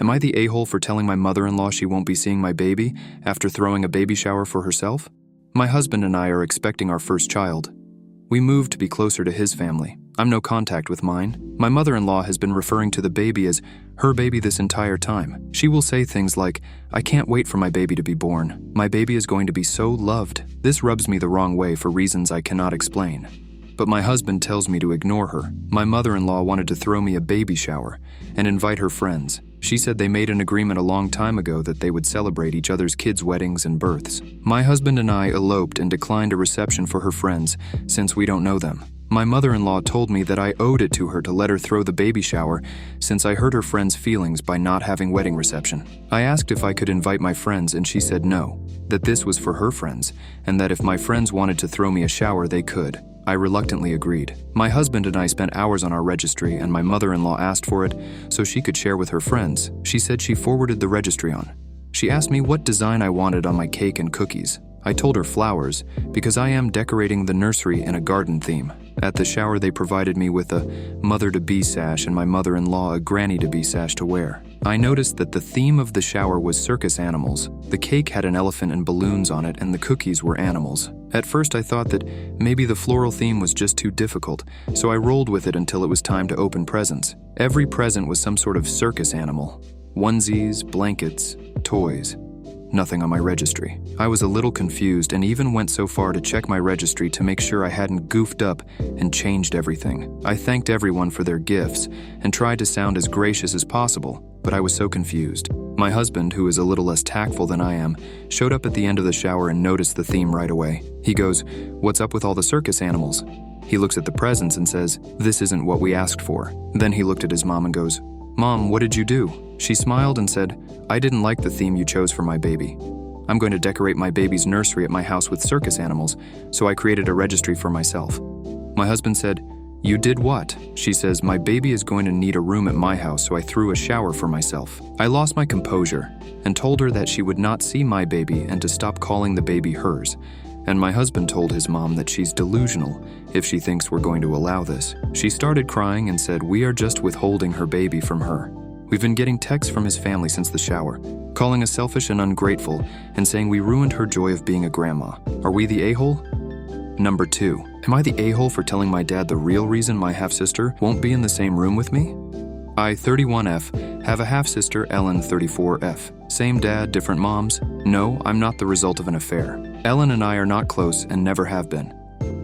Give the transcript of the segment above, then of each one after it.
Am I the a-hole for telling my mother-in-law she won't be seeing my baby after throwing a baby shower for herself? My husband and I are expecting our first child. We moved to be closer to his family. I'm no contact with mine. My mother-in-law has been referring to the baby as her baby this entire time. She will say things like, "I can't wait for my baby to be born. My baby is going to be so loved." This rubs me the wrong way for reasons I cannot explain. But my husband tells me to ignore her. My mother-in-law wanted to throw me a baby shower and invite her friends. She said they made an agreement a long time ago that they would celebrate each other's kids' weddings and births. My husband and I eloped and declined a reception for her friends since we don't know them. My mother-in-law told me that I owed it to her to let her throw the baby shower since I hurt her friends' feelings by not having wedding reception. I asked if I could invite my friends and she said no, that this was for her friends, and that if my friends wanted to throw me a shower, they could. I reluctantly agreed. My husband and I spent hours on our registry and my mother-in-law asked for it so she could share with her friends. She said she forwarded the registry on. She asked me what design I wanted on my cake and cookies. I told her flowers because I am decorating the nursery in a garden theme. At the shower, they provided me with a mother-to-be sash and my mother-in-law a granny-to-be sash to wear. I noticed that the theme of the shower was circus animals. The cake had an elephant and balloons on it, and the cookies were animals. At first, I thought that maybe the floral theme was just too difficult, so I rolled with it until it was time to open presents. Every present was some sort of circus animal. Onesies, blankets, toys. Nothing on my registry. I was a little confused and even went so far to check my registry to make sure I hadn't goofed up and changed everything. I thanked everyone for their gifts and tried to sound as gracious as possible, but I was so confused. My husband, who is a little less tactful than I am, showed up at the end of the shower and noticed the theme right away. He goes, "What's up with all the circus animals?" He looks at the presents and says, "This isn't what we asked for." Then he looked at his mom and goes, "Mom, what did you do?" She smiled and said, "I didn't like the theme you chose for my baby. I'm going to decorate my baby's nursery at my house with circus animals, so I created a registry for myself." My husband said, "You did what?" She says, "My baby is going to need a room at my house, so I threw a shower for myself." I lost my composure and told her that she would not see my baby and to stop calling the baby hers. And my husband told his mom that she's delusional if she thinks we're going to allow this. She started crying and said we are just withholding her baby from her. We've been getting texts from his family since the shower, calling us selfish and ungrateful and saying we ruined her joy of being a grandma. Are we the a-hole? Number 2. Am I the a-hole for telling my dad the real reason my half-sister won't be in the same room with me? I, 31F, have a half-sister, Ellen, 34F. Same dad, different moms. No, I'm not the result of an affair. Ellen and I are not close and never have been.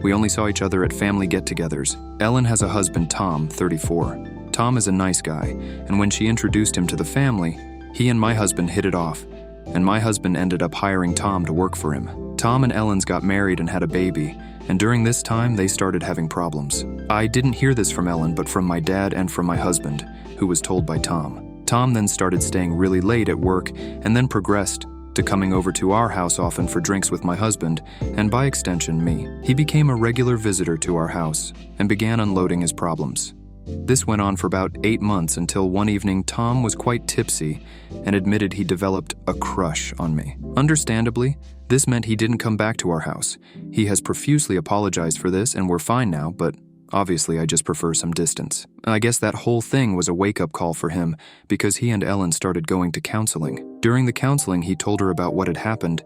We only saw each other at family get-togethers. Ellen has a husband, Tom, 34. Tom is a nice guy, and when she introduced him to the family, he and my husband hit it off, and my husband ended up hiring Tom to work for him. Tom and Ellen's got married and had a baby, and during this time, they started having problems. I didn't hear this from Ellen, but from my dad and from my husband, who was told by Tom. Tom then started staying really late at work and then progressed to coming over to our house often for drinks with my husband, and by extension, me. He became a regular visitor to our house and began unloading his problems. This went on for about 8 months until one evening Tom was quite tipsy and admitted he developed a crush on me. Understandably, this meant he didn't come back to our house. He has profusely apologized for this and we're fine now, but obviously I just prefer some distance. I guess that whole thing was a wake-up call for him because he and Ellen started going to counseling. During the counseling, he told her about what had happened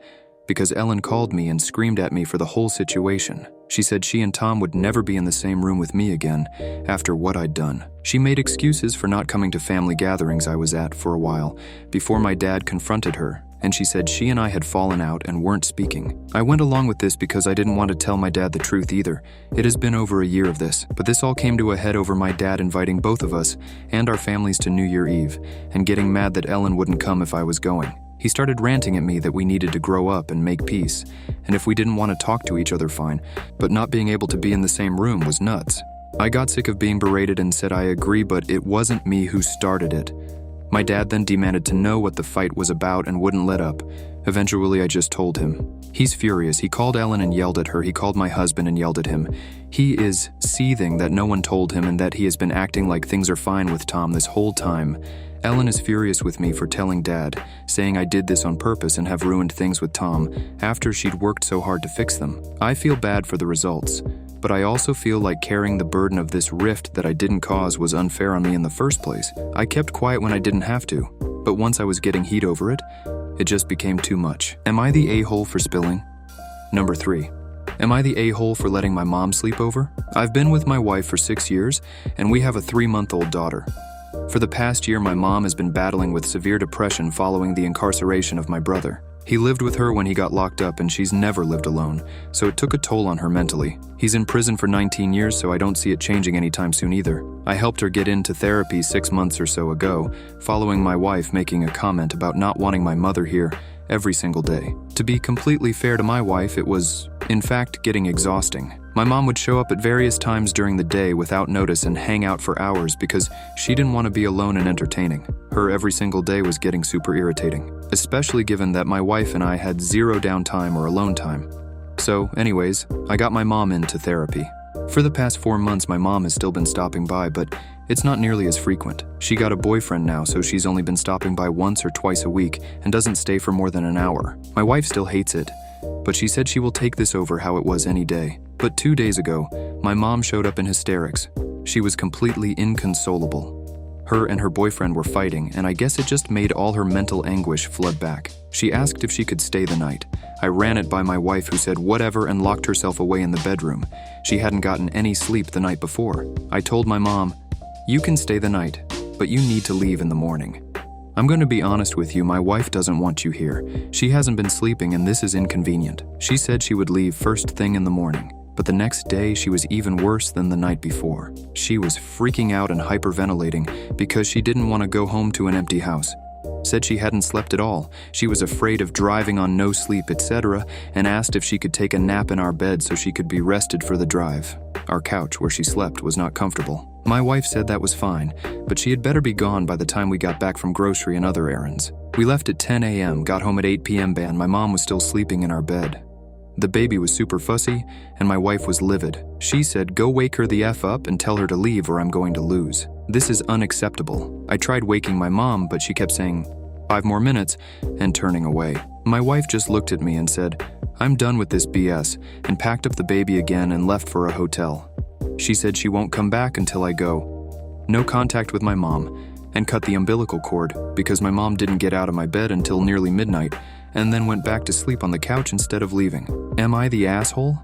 because Ellen called me and screamed at me for the whole situation. She said she and Tom would never be in the same room with me again after what I'd done. She made excuses for not coming to family gatherings I was at for a while before my dad confronted her, and she said she and I had fallen out and weren't speaking. I went along with this because I didn't want to tell my dad the truth either. It has been over a year of this, but this all came to a head over my dad inviting both of us and our families to New Year Eve and getting mad that Ellen wouldn't come if I was going. He started ranting at me that we needed to grow up and make peace, and if we didn't want to talk to each other, fine, but not being able to be in the same room was nuts. I got sick of being berated and said I agree, but it wasn't me who started it. My dad then demanded to know what the fight was about and wouldn't let up. Eventually, I just told him. He's furious. He called Ellen and yelled at her. He called my husband and yelled at him. He is seething that no one told him and that he has been acting like things are fine with Tom this whole time. Ellen is furious with me for telling Dad, saying I did this on purpose and have ruined things with Tom after she'd worked so hard to fix them. I feel bad for the results, but I also feel like carrying the burden of this rift that I didn't cause was unfair on me in the first place. I kept quiet when I didn't have to. But once I was getting heat over it, it just became too much. Am I the a-hole for spilling? Number 3. Am I the a-hole for letting my mom sleep over? I've been with my wife for 6 years, and we have a 3-month-old daughter. For the past year, my mom has been battling with severe depression following the incarceration of my brother. He lived with her when he got locked up, and she's never lived alone, so it took a toll on her mentally. He's in prison for 19 years, so I don't see it changing anytime soon either. I helped her get into therapy 6 months or so ago, following my wife making a comment about not wanting my mother here every single day. To be completely fair to my wife, it was, in fact, getting exhausting. My mom would show up at various times during the day without notice and hang out for hours because she didn't want to be alone and entertaining. Her every single day was getting super irritating, especially given that my wife and I had zero downtime or alone time. So, anyways, I got my mom into therapy. For the past 4 months, my mom has still been stopping by, but it's not nearly as frequent. She got a boyfriend now, so she's only been stopping by once or twice a week and doesn't stay for more than an hour. My wife still hates it, but she said she will take this over how it was any day. But 2 days ago, my mom showed up in hysterics. She was completely inconsolable. Her and her boyfriend were fighting, and I guess it just made all her mental anguish flood back. She asked if she could stay the night. I ran it by my wife, who said whatever and locked herself away in the bedroom. She hadn't gotten any sleep the night before. I told my mom, "You can stay the night, but you need to leave in the morning." I'm going to be honest with you, my wife doesn't want you here. She hasn't been sleeping, and this is inconvenient. She said she would leave first thing in the morning. But the next day, she was even worse than the night before. She was freaking out and hyperventilating because she didn't want to go home to an empty house. Said she hadn't slept at all. She was afraid of driving on no sleep, etc., and asked if she could take a nap in our bed so she could be rested for the drive. Our couch, where she slept, was not comfortable. My wife said that was fine, but she had better be gone by the time we got back from grocery and other errands. We left at 10 a.m., got home at 8 p.m. and my mom was still sleeping in our bed. The baby was super fussy, and my wife was livid. She said, "Go wake her the F up and tell her to leave or I'm going to lose." This is unacceptable. I tried waking my mom, but she kept saying, 5 more minutes, and turning away. My wife just looked at me and said, "I'm done with this BS," and packed up the baby again and left for a hotel. She said she won't come back until I go. No contact with my mom, and cut the umbilical cord because my mom didn't get out of my bed until nearly midnight, and then went back to sleep on the couch instead of leaving. Am I the asshole?